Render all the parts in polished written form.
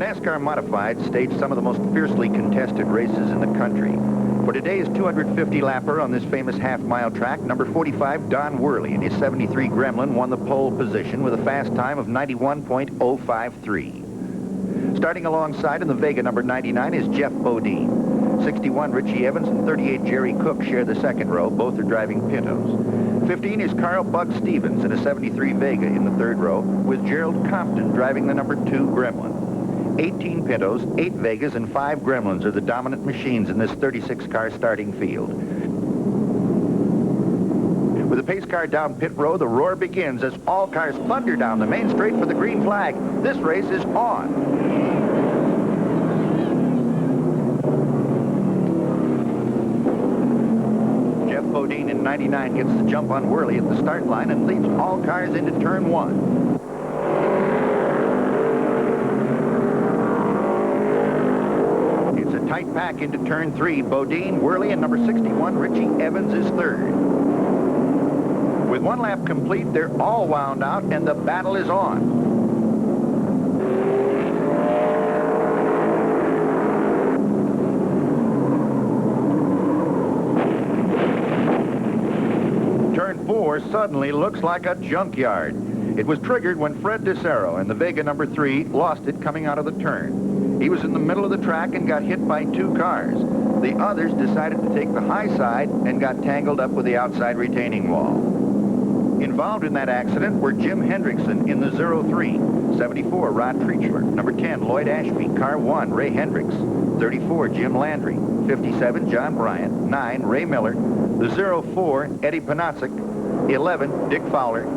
NASCAR Modified staged some of the most fiercely contested races in the country. For today's 250-lapper on this famous half-mile track, number 45, Don Worley, in his 73 Gremlin, won the pole position with a fast time of 91.053. Starting alongside in the Vega number 99 is Jeff Bodine. 61, Richie Evans, and 38, Jerry Cook share the second row. Both are driving Pintos. 15 is Carl Bug Stevens in a 73 Vega in the third row, with Gerald Compton driving the number 2 Gremlin. 18 Pintos, 8 Vegas, and 5 Gremlins are the dominant machines in this 36-car starting field. With the pace car down pit row, the roar begins as all cars thunder down the main straight for the green flag. This race is on. Bodine in 99 gets the jump on Worley at the start line and leads all cars into turn 1. It's a tight pack into turn 3. Bodine, Worley, and number 61, Richie Evans, is third. With one lap complete, they're all wound out, and the battle is on. Turn 4 suddenly looks like a junkyard. It was triggered when Fred DeCero in the Vega number 3 lost it coming out of the turn. He was in the middle of the track and got hit by 2 cars. The others decided to take the high side and got tangled up with the outside retaining wall. Involved in that accident were Jim Hendrickson in the 03, 74, Rod Treachler, number 10, Lloyd Ashby, car 1, Ray Hendricks, 34, Jim Landry, 57, John Bryant, 9, Ray Miller, the 04, Eddie Panatzik, 11, Dick Fowler,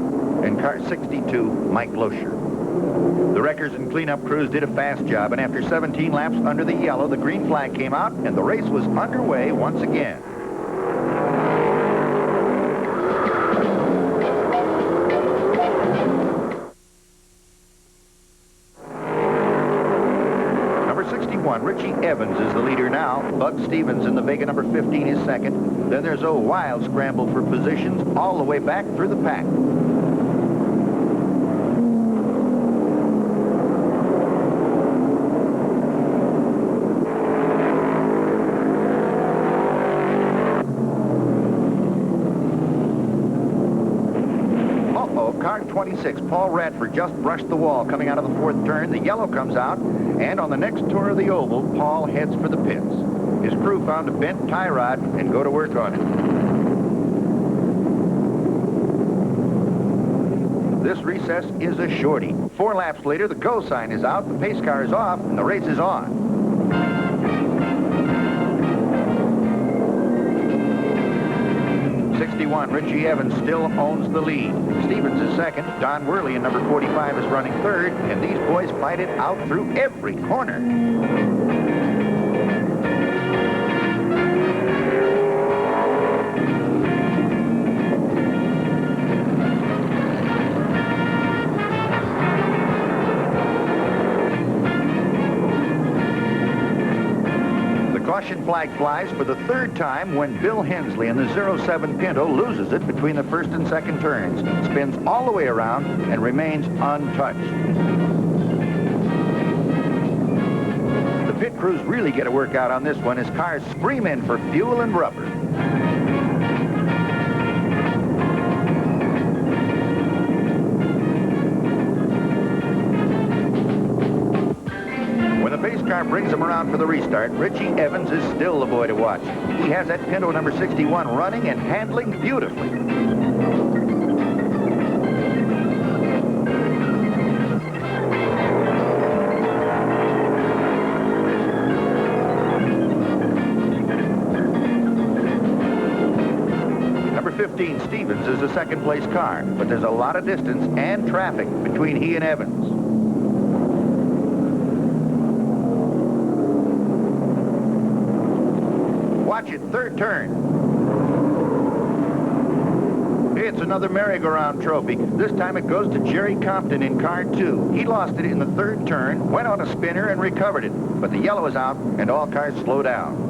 and car 62, Mike Loescher. The wreckers and cleanup crews did a fast job, and after 17 laps under the yellow, the green flag came out, and the race was underway once again. Richie Evans is the leader now. Bug Stevens in the Vega number 15 is second. Then there's a wild scramble for positions all the way back through the pack. Car 26, Paul Radford, just brushed the wall coming out of the 4th turn. The yellow comes out, and on the next tour of the oval, Paul heads for the pits. His crew found a bent tie rod and go to work on it. This recess is a shorty. 4 laps later, the go sign is out, the pace car is off, and the race is on. Richie Evans still owns the lead. Stevens is second. Don Worley in number 45 is running third, and these boys fight it out through every corner. Caution flag flies for the 3rd time when Bill Hensley in the 07 Pinto loses it between the 1st and 2nd turns, spins all the way around, and remains untouched. The pit crews really get a workout on this one as cars scream in for fuel and rubber. Car brings him around for the restart. Richie Evans is still the boy to watch. He has that Pinto number 61 running and handling beautifully. Number 15, Stevens, is a second-place car, but there's a lot of distance and traffic between he and Evans. Watch it, 3rd turn. It's another merry-go-round trophy. This time it goes to Jerry Compton in car 2. He lost it in the 3rd turn, went on a spinner, and recovered it. But the yellow is out, and all cars slow down.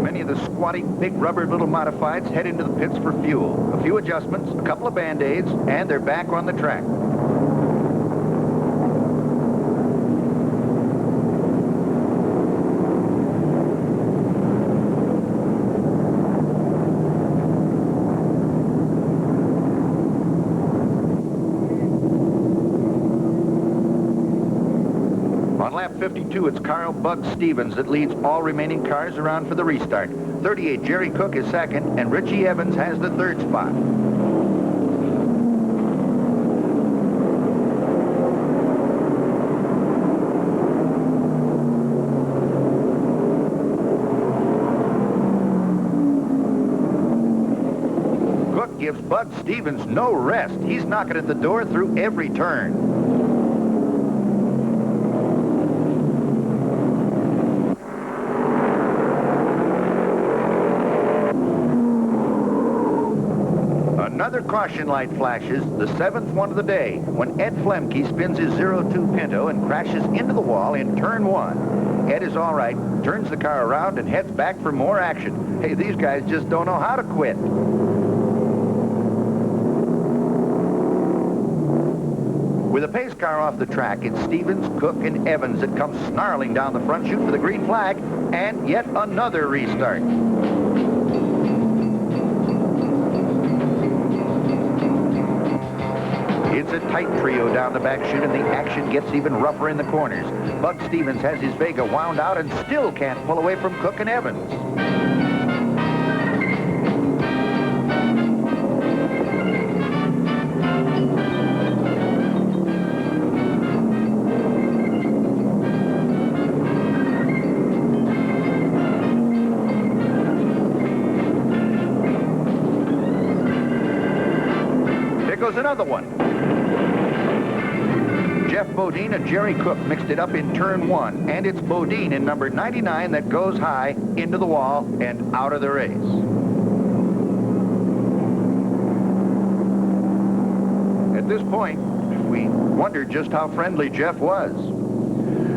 Many of the squatty, big rubber little modifieds head into the pits for fuel. A few adjustments, a couple of Band-Aids, and they're back on the track. On lap 52, it's Carl "Bug" Stevens that leads all remaining cars around for the restart. 38, Jerry Cook is second, and Richie Evans has the third spot. Cook gives Bug Stevens no rest. He's knocking at the door through every turn. Another caution light flashes, the 7th one of the day, when Ed Flemke spins his 02 Pinto and crashes into the wall in turn 1. Ed is all right, turns the car around and heads back for more action. Hey, these guys just don't know how to quit. With a pace car off the track, it's Stevens, Cook, and Evans that come snarling down the front chute for the green flag, and yet another restart. It's a tight trio down the back chute, and the action gets even rougher in the corners. Bug Stevens has his Vega wound out and still can't pull away from Cook and Evans. There goes another one. Jeff Bodine and Jerry Cook mixed it up in turn 1, and it's Bodine in number 99 that goes high into the wall and out of the race. At this point, we wondered just how friendly Jeff was.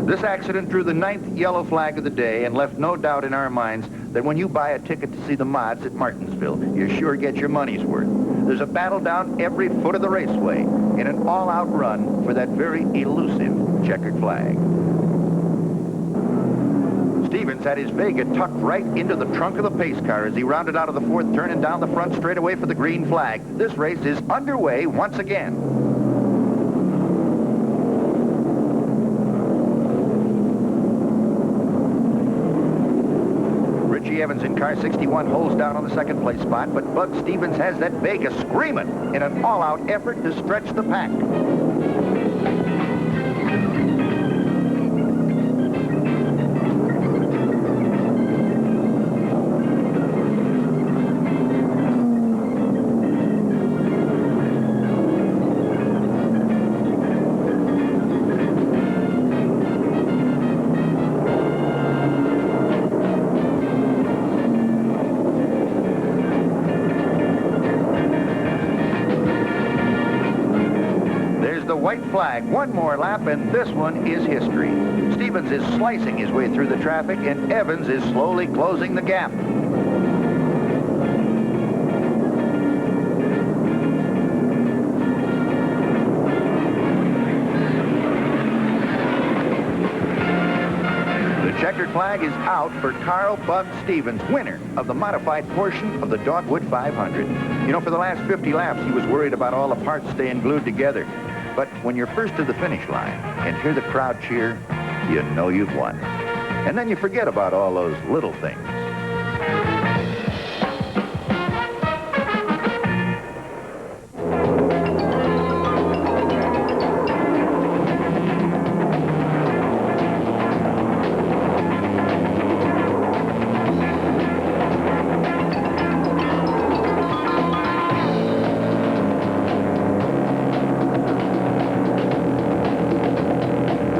This accident drew the 9th yellow flag of the day and left no doubt in our minds that when you buy a ticket to see the mods at Martinsville, you sure get your money's worth. There's a battle down every foot of the raceway in an all-out run for that very elusive checkered flag. Stevens had his Vega tucked right into the trunk of the pace car as he rounded out of the 4th turn and down the front straightaway for the green flag. This race is underway once again. Evans in car 61 holds down on the 2nd place spot, but Bug Stevens has that Vega screaming in an all-out effort to stretch the pack. White flag, one more lap, and this one is history. Stevens is slicing his way through the traffic, and Evans is slowly closing the gap. The checkered flag is out for Carl "Bug" Stevens, winner of the modified portion of the Dogwood 500. You know, for the last 50 laps, he was worried about all the parts staying glued together. But when you're first to the finish line and hear the crowd cheer, you know you've won. And then you forget about all those little things.